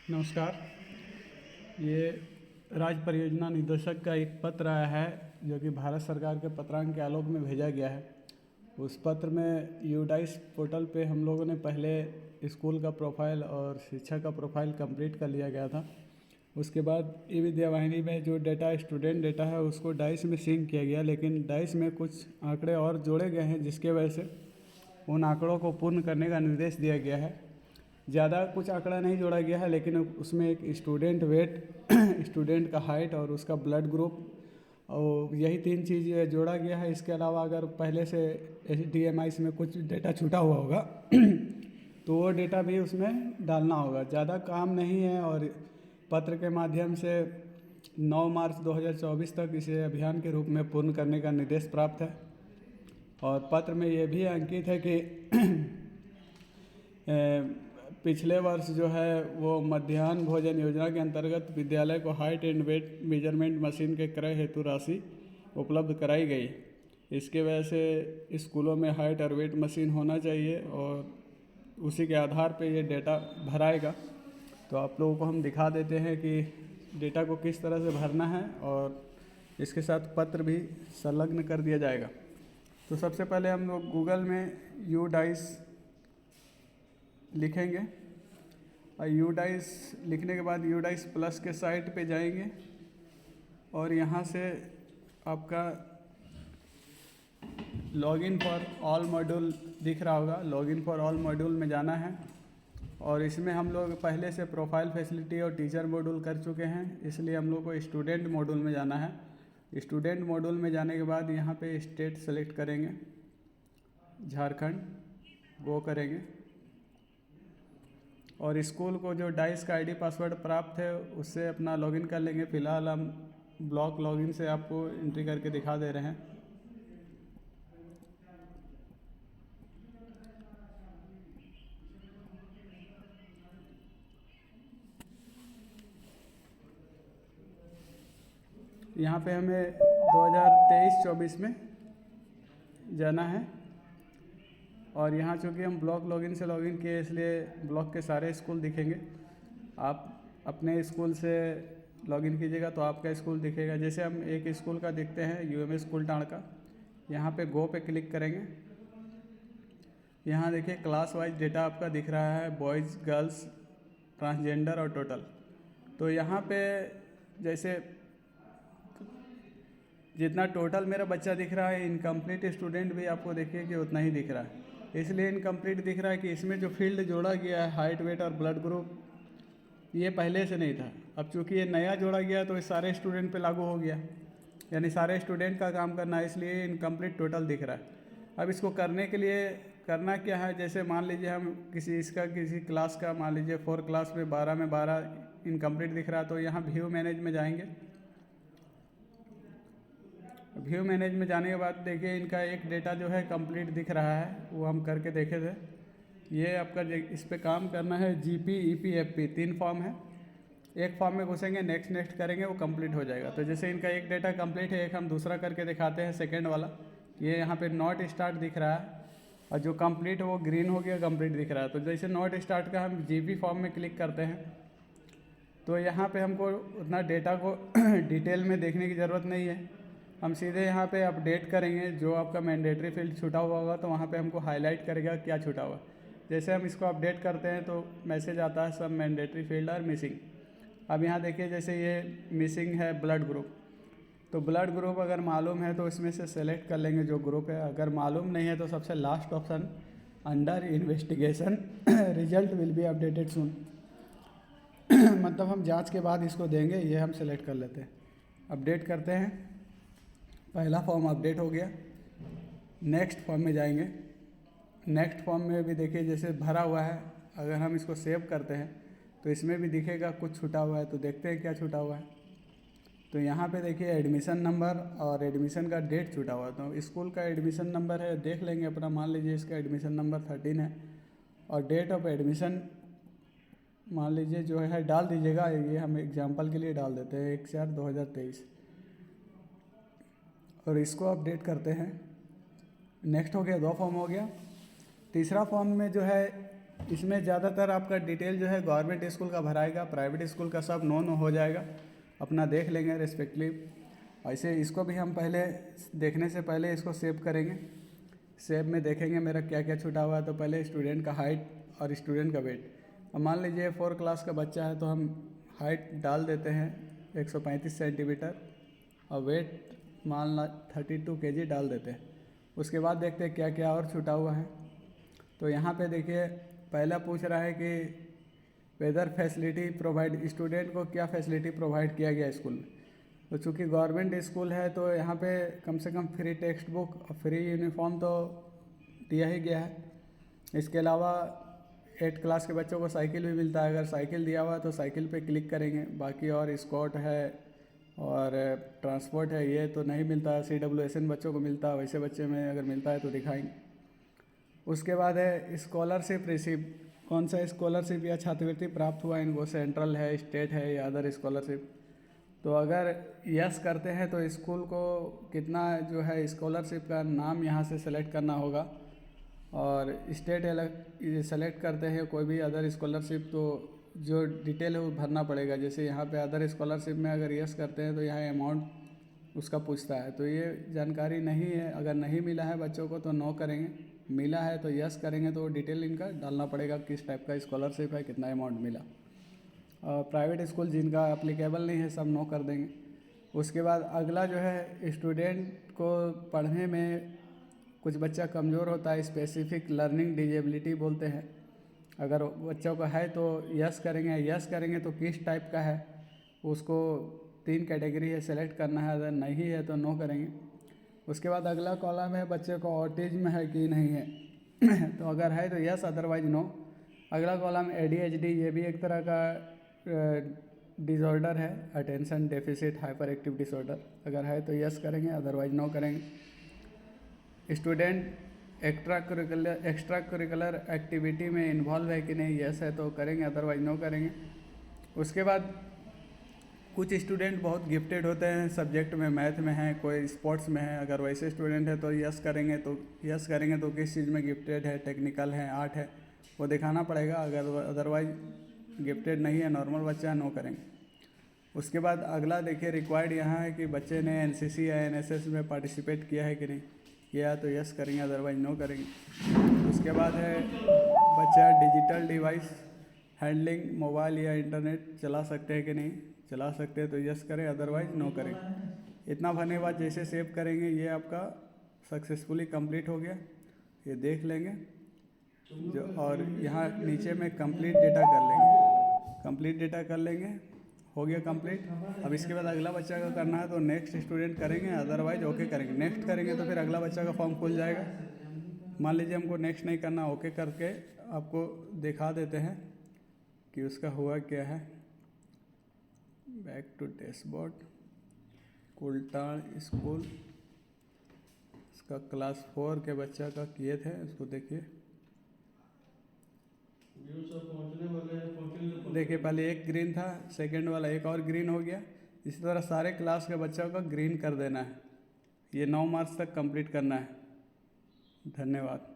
नमस्कार। ये राज्य परियोजना निदेशक का एक पत्र आया है जो कि भारत सरकार के पत्रांक के आलोक में भेजा गया है। उस पत्र में यूडाइस पोर्टल पे हम लोगों ने पहले स्कूल का प्रोफाइल और शिक्षा का प्रोफाइल कंप्लीट कर लिया गया था। उसके बाद ई विद्या वाहिनी में जो डेटा स्टूडेंट डेटा है उसको डाइस में सिंक किया गया, लेकिन डाइस में कुछ आंकड़े और जोड़े गए हैं जिसके वजह से उन आंकड़ों को पूर्ण करने का निर्देश दिया गया है। ज़्यादा कुछ आंकड़ा नहीं जोड़ा गया है, लेकिन उसमें एक स्टूडेंट वेट स्टूडेंट का हाइट और उसका ब्लड ग्रुप और यही 3 चीज़ जोड़ा गया है। इसके अलावा अगर पहले से HDMI में कुछ डेटा छूटा हुआ होगा तो वो डेटा भी उसमें डालना होगा। ज़्यादा काम नहीं है और पत्र के माध्यम से 9 मार्च 2024 तक इसे अभियान के रूप में पूर्ण करने का निर्देश प्राप्त है। और पत्र में ये भी अंकित है कि पिछले वर्ष जो है वो मध्याह्न भोजन योजना के अंतर्गत विद्यालय को height and weight measurement machine के क्रय हेतु राशि उपलब्ध कराई गई। इसके वजह से स्कूलों में हाइट और वेट मशीन होना चाहिए और उसी के आधार पे ये डेटा भराएगा। तो आप लोगों को हम दिखा देते हैं कि डेटा को किस तरह से भरना है और इसके साथ पत्र भी संलग्न कर दिया जाएगा। तो सबसे पहले हम लोग गूगल में यूडाइस लिखेंगे और यूडाइस लिखने के बाद यूडाइस प्लस के साइट पे जाएंगे और यहाँ से आपका लॉगिन फॉर ऑल मॉड्यूल दिख रहा होगा। लॉगिन फॉर ऑल मॉड्यूल में जाना है और इसमें हम लोग पहले से प्रोफाइल फैसिलिटी और टीचर मॉड्यूल कर चुके हैं, इसलिए हम लोग को स्टूडेंट मॉड्यूल में जाना है। स्टूडेंट मॉड्यूल में जाने के बाद यहाँ पे स्टेट सेलेक्ट करेंगे, झारखंड, वो करेंगे और स्कूल को जो डाइस का आईडी पासवर्ड प्राप्त है उससे अपना लॉगिन कर लेंगे। फ़िलहाल हम ब्लॉक लॉगिन से आपको एंट्री करके दिखा दे रहे हैं। यहाँ पे हमें 2023-24 में जाना है और यहाँ चूँकि हम ब्लॉक लॉगिन से लॉगिन किए इसलिए ब्लॉक के सारे स्कूल दिखेंगे। आप अपने स्कूल से लॉगिन कीजिएगा तो आपका स्कूल दिखेगा। जैसे हम एक स्कूल का देखते हैं, UMS स्कूल टाणका। यहाँ पे गो पे क्लिक करेंगे। यहाँ देखिए क्लास वाइज डेटा आपका दिख रहा है, बॉयज़, गर्ल्स, ट्रांसजेंडर और टोटल। तो यहाँ पे जैसे जितना टोटल मेरा बच्चा दिख रहा है, इनकम्प्लीट स्टूडेंट भी आपको देखिए कि उतना ही दिख रहा है। इसलिए इनकम्प्लीट दिख रहा है कि इसमें जो फील्ड जोड़ा गया है हाइट, वेट और ब्लड ग्रुप, ये पहले से नहीं था। अब चूँकि ये नया जोड़ा गया तो ये सारे स्टूडेंट पे लागू हो गया, यानी सारे स्टूडेंट का काम करना है, इसलिए इनकम्प्लीट टोटल दिख रहा है। अब इसको करने के लिए करना क्या है, जैसे मान लीजिए हम किसी क्लास का मान लीजिए 4 क्लास में 12 इनकम्प्लीट दिख रहा है, तो यहाँ व्यू मैनेज में जाएंगे। व्यू मैनेज में जाने के बाद देखिए इनका एक डेटा जो है कंप्लीट दिख रहा है, वो हम करके देखे थे। ये आपका इस पे काम करना है। GP, EP, FP 3 फॉर्म है। एक फॉर्म में घुसेंगे, नेक्स्ट करेंगे, वो कंप्लीट हो जाएगा। तो जैसे इनका एक डेटा कंप्लीट है, एक हम दूसरा करके दिखाते हैं, सेकेंड वाला। ये यहाँ पे नॉट स्टार्ट दिख रहा है और जो कंप्लीट है वो ग्रीन हो गया, कंप्लीट दिख रहा है। तो जैसे नॉट स्टार्ट का हम GP फॉर्म में क्लिक करते हैं तो यहाँ पे हमको उतना डेटा को डिटेल में देखने की ज़रूरत नहीं है। हम सीधे यहाँ पे अपडेट करेंगे। जो आपका मैंडेटरी फील्ड छूटा हुआ होगा तो वहाँ पे हमको हाईलाइट करेगा क्या छूटा हुआ। जैसे हम इसको अपडेट करते हैं तो मैसेज आता है सब मैंडेटरी फील्ड आर मिसिंग। अब यहाँ देखिए जैसे ये मिसिंग है ब्लड ग्रुप, तो ब्लड ग्रुप अगर मालूम है तो इसमें से सेलेक्ट कर लेंगे जो ग्रुप है। अगर मालूम नहीं है तो सबसे last option under investigation result will be updated soon मतलब हम जांच के बाद इसको देंगे, ये हम सेलेक्ट कर लेते हैं। अपडेट करते हैं, पहला फॉर्म अपडेट हो गया। नेक्स्ट फॉर्म में जाएंगे। नेक्स्ट फॉर्म में भी देखिए जैसे भरा हुआ है, अगर हम इसको सेव करते हैं तो इसमें भी दिखेगा कुछ छूटा हुआ है। तो देखते हैं क्या छूटा हुआ है। तो यहाँ पे देखिए एडमिशन नंबर और एडमिशन का डेट छूटा हुआ है। तो स्कूल का एडमिशन नंबर है, देख लेंगे अपना। मान लीजिए इसका एडमिशन नंबर 13 है और डेट ऑफ एडमिशन मान लीजिए जो है डाल दीजिएगा। ये हम एग्जांपल के लिए डाल देते हैं 1/4/2023 और इसको अपडेट करते हैं। नेक्स्ट हो गया, 2 फॉर्म हो गया। तीसरा फॉर्म में जो है इसमें ज़्यादातर आपका डिटेल जो है गवर्नमेंट स्कूल का भराएगा, प्राइवेट स्कूल का सब नो हो जाएगा, अपना देख लेंगे रेस्पेक्टिव। ऐसे इसको भी हम पहले देखने से पहले इसको सेव करेंगे। सेव में देखेंगे मेरा क्या क्या छूटा हुआ है। तो पहले स्टूडेंट का हाइट और स्टूडेंट का वेट। अब मान लीजिए 4 क्लास का बच्चा है तो हम हाइट डाल देते हैं 135 सेंटीमीटर और वेट मान ला 32 kg डाल देते हैं। उसके बाद देखते हैं क्या क्या और छूटा हुआ है। तो यहाँ पे देखिए पहला पूछ रहा है कि वेदर फैसिलिटी प्रोवाइड, स्टूडेंट को क्या फैसिलिटी प्रोवाइड किया गया स्कूल में। तो चूँकि गवर्नमेंट स्कूल है तो यहाँ पे कम से कम फ्री टेक्स्ट बुक और फ्री यूनिफॉर्म तो दिया ही गया है। इसके अलावा 8 क्लास के बच्चों को साइकिल भी मिलता है। अगर साइकिल दिया हुआ है तो साइकिल पे क्लिक करेंगे। बाकी और स्कॉट है और ट्रांसपोर्ट है, ये तो नहीं मिलता। CWSN बच्चों को मिलता है, वैसे बच्चे में अगर मिलता है तो दिखाएंगे। उसके बाद है स्कॉलरशिप रिसीव, कौन सा स्कॉलरशिप या छात्रवृत्ति प्राप्त हुआ इनको, सेंट्रल है, स्टेट है या अदर स्कॉलरशिप। तो अगर यस करते हैं तो स्कूल को कितना जो है स्कॉलरशिप का नाम यहाँ से सेलेक्ट करना होगा, और स्टेट सेलेक्ट करते हैं कोई भी अदर स्कॉलरशिप तो जो डिटेल है वो भरना पड़ेगा। जैसे यहाँ पे अदर स्कॉलरशिप में अगर यस करते हैं तो यहाँ अमाउंट उसका पूछता है, तो ये जानकारी नहीं है। अगर नहीं मिला है बच्चों को तो नो करेंगे, मिला है तो यस करेंगे। तो डिटेल इनका डालना पड़ेगा किस टाइप का स्कॉलरशिप है, कितना अमाउंट मिला। प्राइवेट स्कूल जिनका अप्लीकेबल नहीं है सब नो कर देंगे। उसके बाद अगला जो है स्टूडेंट को पढ़ने में कुछ बच्चा कमज़ोर होता है, स्पेसिफिक लर्निंग डिजेबिलिटी बोलते हैं। अगर बच्चों का है तो यस करेंगे। यस करेंगे तो किस टाइप का है उसको 3 कैटेगरी है सेलेक्ट करना है, अगर नहीं है तो नो करेंगे। उसके बाद अगला कॉलम है बच्चे को ऑटिज्म है कि नहीं है तो अगर है तो यस, अदरवाइज नो। अगला कॉलम ADHD, ये भी एक तरह का डिसऑर्डर है, attention deficit hyper active disorder. अगर है तो यस करेंगे, अदरवाइज नो करेंगे। स्टूडेंट एक्स्ट्रा करिकुलर एक्टिविटी में इन्वॉल्व है कि नहीं, यस है तो करेंगे, अदरवाइज नो करेंगे। उसके बाद कुछ स्टूडेंट बहुत गिफ्टेड होते हैं सब्जेक्ट में, मैथ में है, कोई स्पोर्ट्स में है। अगर वैसे स्टूडेंट है तो यस करेंगे। तो किस चीज़ में गिफ्टेड है, टेक्निकल है, आर्ट है, वो दिखाना पड़ेगा। अगर अदरवाइज गिफ्टेड नहीं है, नॉर्मल बच्चा, नो करेंगे। उसके बाद अगला देखिए रिक्वायर्ड यहाँ है कि बच्चे ने NCC या NSS में पार्टिसिपेट किया है कि नहीं, किया तो यस करेंगे, अदरवाइज नो करेंगे। उसके बाद है बच्चा डिजिटल डिवाइस हैंडलिंग, मोबाइल या इंटरनेट चला सकते हैं कि नहीं, चला सकते हैं तो यस करें, अदरवाइज नो करें। इतना भरने के बाद जैसे सेव करेंगे ये आपका सक्सेसफुली कंप्लीट हो गया, ये देख लेंगे जो। और यहाँ नीचे में कंप्लीट डेटा कर लेंगे, कंप्लीट डेटा कर लेंगे, हो गया कंप्लीट। अब इसके बाद अगला बच्चा का करना है तो नेक्स्ट स्टूडेंट करेंगे, अदरवाइज ओके करेंगे। नेक्स्ट करेंगे तो फिर अगला बच्चा का फॉर्म खुल जाएगा। मान लीजिए हमको नेक्स्ट नहीं करना, ओके करके आपको दिखा देते हैं कि उसका हुआ क्या है। बैक टू डैशबोर्ड, कुलटाड़ स्कूल, इसका क्लास 4 के बच्चा का किए थे, उसको देखिए। देखिए पहले एक ग्रीन था, सेकंड वाला एक और ग्रीन हो गया। इसी तरह सारे क्लास के बच्चों को ग्रीन कर देना है। ये 9 मार्च तक कंप्लीट करना है। धन्यवाद।